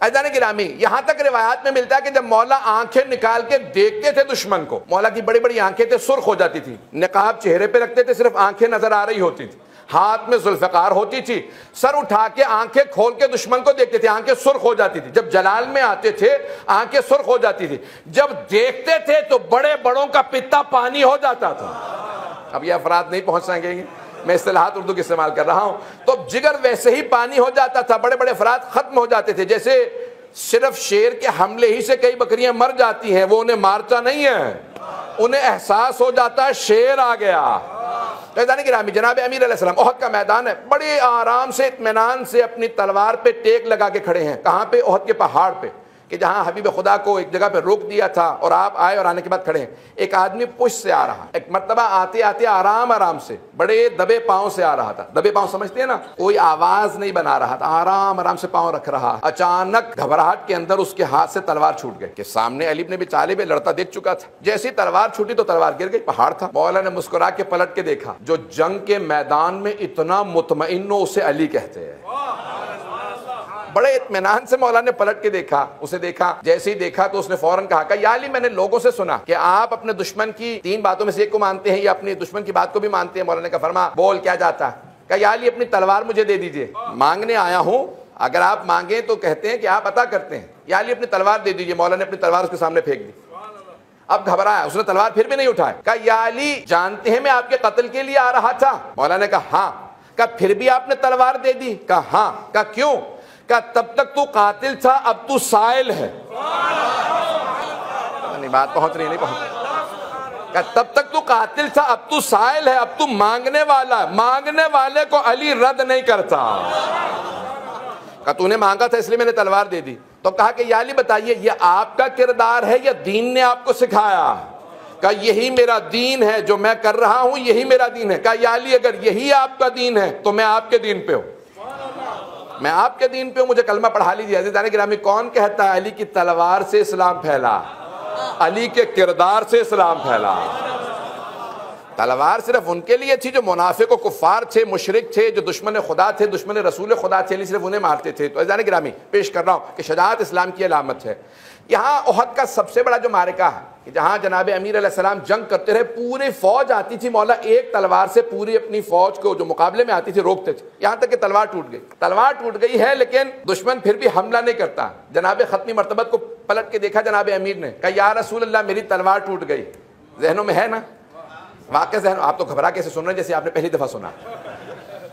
अज़ान गिरामी, यहां तक रिवायात में मिलता है कि जब मौला आंखें निकाल के देखते थे दुश्मन को, मौला की बड़ी बड़ी आंखें थे, सुर्ख हो जाती थी, निकाब चेहरे पे रखते थे, सिर्फ आंखें नजर आ रही होती थी, हाथ में जुल्फकार होती थी, सर उठा के आंखें खोल के दुश्मन को देखते थे, आंखें सुर्ख हो जाती थी, जब जलाल में आते थे आंखें सुर्ख हो जाती थी, जब देखते थे तो बड़े बड़ों का पित्ता पानी हो जाता था। अब ये अफराद नहीं पहुंच सकेंगे, मैं इस्तिलाहात उर्दू की इस्तेमाल कर रहा हूं। तो जिगर वैसे ही पानी हो जाता था, बड़े बड़े अफराद खत्म हो जाते थे। जैसे सिर्फ शेर के हमले ही से कई बकरियां मर जाती हैं, वो उन्हें मारता नहीं है, उन्हें एहसास हो जाता है शेर आ गया। गिरामी, जनाब अमीर अलैहिस्सलाम ओहद का मैदान है, बड़े आराम से इत्मीनान से अपनी तलवार पे टेक लगा के खड़े हैं। कहाँ पे? ओहद के पहाड़ पे, कि जहां हबीब खुदा को एक जगह पे रोक दिया था और आप आए और आने के बाद खड़े हैं। एक आदमी पुश से आ रहा, एक मर्तबा आते आते आराम आराम से बड़े दबे पांव से आ रहा था। दबे पांव समझते हैं ना, कोई आवाज नहीं बना रहा था, आराम आराम से पांव रख रहा। अचानक घबराहट के अंदर उसके हाथ से तलवार छूट गई, कि सामने अली इब्न अबी तालिब लड़ता देख चुका था। जैसी तलवार छूटी तो तलवार गिर गई, पहाड़ था। मौला ने मुस्कुरा के पलट के देखा, जो जंग के मैदान में इतना मुतमईन उसे अली कहते हैं। बड़े इत्मीनान से मौला ने पलट के देखा, उसे देखा, जैसे ही देखा तो उसने फौरन कहा, या अली, मैंने लोगों से सुना कि आप अपने दुश्मन की 3 बातों में से एक को मानते हैं या अपने दुश्मन की बात को भी मानते हैं। मौला ने कहा, फरमा बोल क्या चाहता है? कहा, या अली, अपनी तलवार मुझे दे दीजिए, मांगने आया हूं, अगर आप मांगे तो कहते हैं कि आप अता करते हैं। या अली, अपनी तलवार दे दीजिए। मौला ने अपनी तलवार उसके सामने फेंक दी। अब घबराया, उसने तलवार फिर भी नहीं उठाया। कहा, या अली, जानते हैं मैं आपके कत्ल के लिए आ रहा था? मौला ने कहा, हाँ। कहा, फिर भी आपने तलवार दे दी? कहा, हाँ। कहा, क्यों? का तब तक तू कातिल था, अब तू साइल है। नहीं, बात पहुंच रही नहीं पहुंच। का तब तक तू कातिल था, अब तू साइल है, अब तू मांगने वाला। मांगने वाले को अली रद्द नहीं करता। का तूने मांगा था इसलिए मैंने तलवार दे दी। तो कहा कि या अली बताइए, ये आपका किरदार है या दीन ने आपको सिखाया? का यही मेरा दीन है, जो मैं कर रहा हूं यही मेरा दीन है। का या अली, अगर यही आपका दीन है तो मैं आपके दीन पे हूं, मैं आपके दीन पे हूं, मुझे कलमा पढ़ा लीजिए। अज़ीज़ान गिरामी, कौन कहता है अली की तलवार से इस्लाम फैला? अली के किरदार से इस्लाम फैला। तलवार सिर्फ उनके लिए थी जो मुनाफिक व कुफ्फार थे, मुशरिक थे, जो दुश्मन खुदा थे, दुश्मन रसूल खुदा थे, सिर्फ उन्हें मारते थे। तो अज़ीज़ान गिरामी, पेश कर रहा हूं कि शजाअत इस्लाम की अलामत है। यहाँ ओहद का सबसे बड़ा जो मारिका है, कि जहां जनाब अमीर अलैहिस्सलाम जंग करते रहे, पूरी फौज आती थी, मौला एक तलवार से पूरी अपनी फौज को जो मुकाबले में आती थी रोकते थे, यहां तक कि तलवार टूट गई। तलवार टूट गई है लेकिन दुश्मन फिर भी हमला नहीं करता। जनाब खत्मी मर्तबत को पलट के देखा जनाब अमीर ने, कहा, या रसूल अल्लाह, मेरी तलवार टूट गई। जहनों में है ना वाक़ई जहन, आप तो घबरा कैसे सुन रहे हैं जैसे आपने पहली दफा सुना।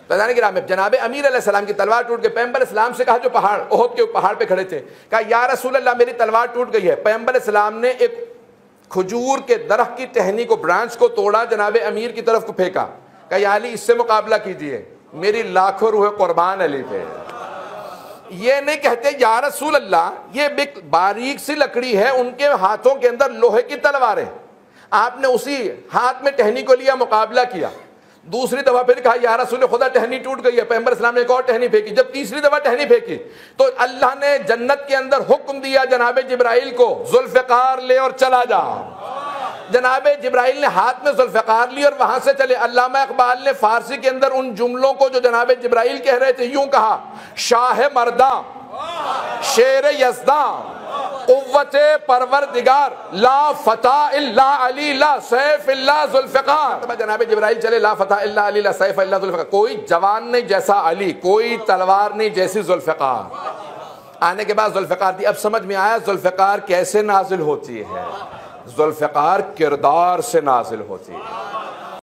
जनाब अमीर अलैहिस्सलाम की तलवार टूट गई। पैगंबर इस्लाम से कहा, जो पहाड़ ओहद के पहाड़ पे खड़े थे, कहा, या रसूल अल्लाह, मेरी तलवार टूट गई है। पैगंबर इस्लाम ने एक खजूर के दरख्त की टहनी को, ब्रांच को तोड़ा, जनाब अमीर की तरफ को फेंका। कहा, या अली, इससे मुकाबला कीजिए, मेरी लाखों रूह कुर्बान अली पे। ये नहीं कहते या रसूल अल्लाह, ये बारीक सी लकड़ी है, उनके हाथों के अंदर लोहे की तलवार है, आपने उसी हाथ में टहनी को लिया, मुकाबला किया। दूसरी दफा फिर कहा, या रसूल खुदा, टहनी टूट गई है। पैगंबर इस्लाम ने एक और टहनी फेंकी। जब तीसरी दफा टहनी फेंकी तो अल्लाह ने जन्नत के अंदर हुक्म दिया जनाब जिब्राइल को, जुल्फ़िकार ले और चला जा। जनाब जिब्राइल ने हाथ में जुल्फ़िकार ली और वहां से चले। अल्लामा इकबाल ने फारसी के अंदर उन जुमलों को जो जनाब जिब्राइल कह रहे थे यूं कहा, शाह मर्दा, शेर यज़दा, कुव्वते परवरदिगार, ला फता इल्ला अली, ला सैफ इल्ला जुल्फ़िकार। जनाब जिब्राइल चले, ला फता इल्ला अली, ला सैफ इल्ला जुल्फ़िकार। कोई जवान नहीं जैसा अली, कोई तलवार नहीं जैसी जुल्फ़िकार। आने के बाद जुल्फ़िकार दी। अब समझ में आया जुल्फ़िकार कैसे नाजिल होती है। जुल्फ़िकार किरदार से नाजिल होती है।